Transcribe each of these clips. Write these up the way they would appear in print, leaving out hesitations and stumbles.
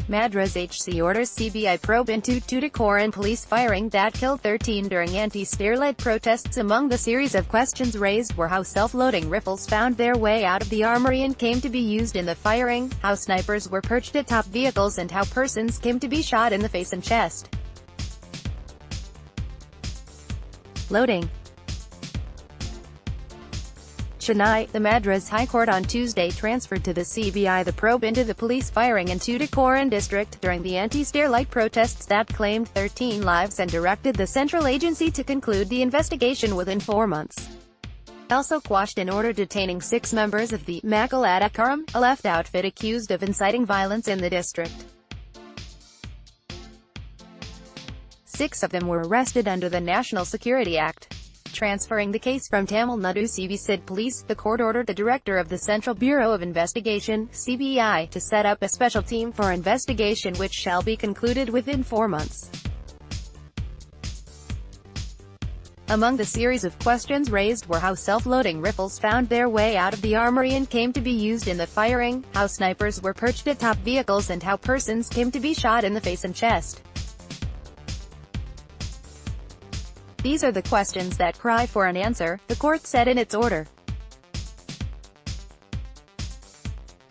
Madras HC orders CBI probe into Tuticorin police firing that killed 13 during anti-Sterlite protests. Among the series of questions raised were how self-loading rifles found their way out of the armory and came to be used in the firing, how snipers were perched atop vehicles, and how persons came to be shot in the face and chest. Loading. Chennai, the Madras High Court on Tuesday transferred to the CBI the probe into the police firing in Tuticorin district during the anti-Sterlite protests that claimed 13 lives and directed the central agency to conclude the investigation within 4 months. Also quashed an order detaining 6 members of the Tuticorin, a left outfit accused of inciting violence in the district. 6 of them were arrested under the National Security Act. Transferring the case from Tamil Nadu CBI said police, the court ordered the director of the Central Bureau of Investigation, CBI, to set up a special team for investigation which shall be concluded within 4 months. Among the series of questions raised were how self-loading rifles found their way out of the armory and came to be used in the firing, how snipers were perched atop vehicles, and how persons came to be shot in the face and chest. These are the questions that cry for an answer, the court said in its order.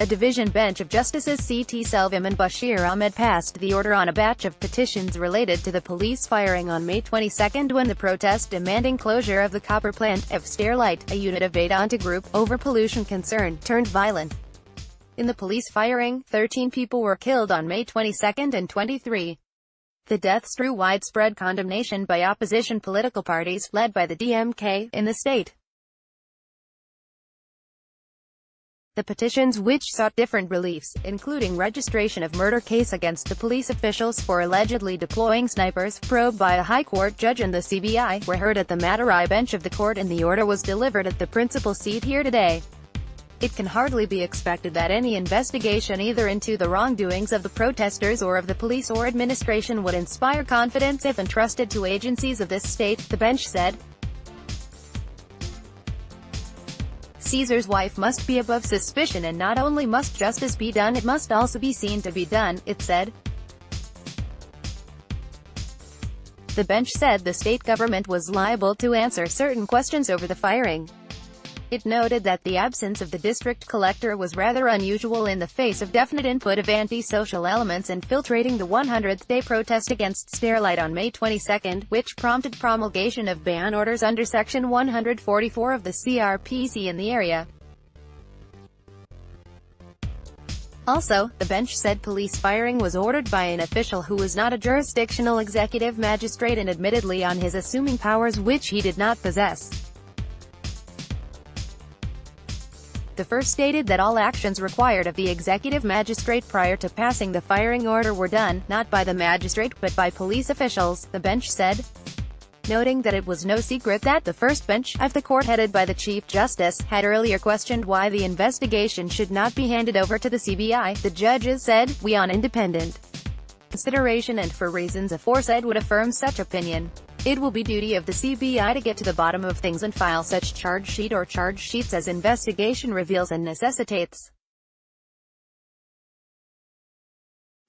A division bench of Justices C.T. Selvam and Bashir Ahmed passed the order on a batch of petitions related to the police firing on May 22 when the protest demanding closure of the copper plant of Sterlite, a unit of Vedanta Group, over pollution concern, turned violent. In the police firing, 13 people were killed on May 22 and 23. The deaths drew widespread condemnation by opposition political parties, led by the DMK, in the state. The petitions, which sought different reliefs, including registration of murder case against the police officials for allegedly deploying snipers, probed by a High Court judge and the CBI, were heard at the Madras bench of the court, and the order was delivered at the principal seat here today. It can hardly be expected that any investigation either into the wrongdoings of the protesters or of the police or administration would inspire confidence if entrusted to agencies of this state, the bench said. Caesar's wife must be above suspicion, and not only must justice be done, it must also be seen to be done, it said. The bench said the state government was liable to answer certain questions over the firing. It noted that the absence of the district collector was rather unusual in the face of definite input of anti-social elements infiltrating the 100th day protest against Sterlite on May 22, which prompted promulgation of ban orders under Section 144 of the CRPC in the area. Also, the bench said police firing was ordered by an official who was not a jurisdictional executive magistrate and admittedly on his assuming powers which he did not possess. The first stated that all actions required of the executive magistrate prior to passing the firing order were done, not by the magistrate, but by police officials, the bench said. Noting that it was no secret that the first bench, of the court headed by the Chief Justice, had earlier questioned why the investigation should not be handed over to the CBI, the judges said, "We on independent consideration and for reasons aforesaid would affirm such opinion. It will be duty of the CBI to get to the bottom of things and file such charge sheet or charge sheets as investigation reveals and necessitates."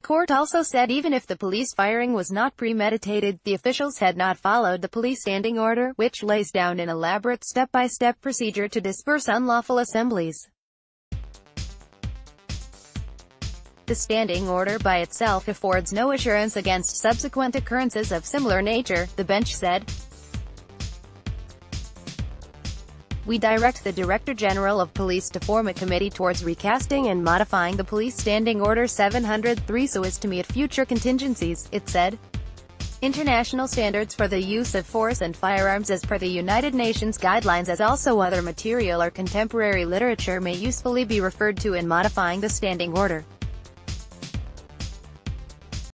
Court also said even if the police firing was not premeditated, the officials had not followed the police standing order, which lays down an elaborate step-by-step procedure to disperse unlawful assemblies. The standing order by itself affords no assurance against subsequent occurrences of similar nature, the bench said. We direct the Director General of Police to form a committee towards recasting and modifying the Police Standing Order 703 so as to meet future contingencies, it said. International standards for the use of force and firearms as per the United Nations guidelines as also other material or contemporary literature may usefully be referred to in modifying the standing order.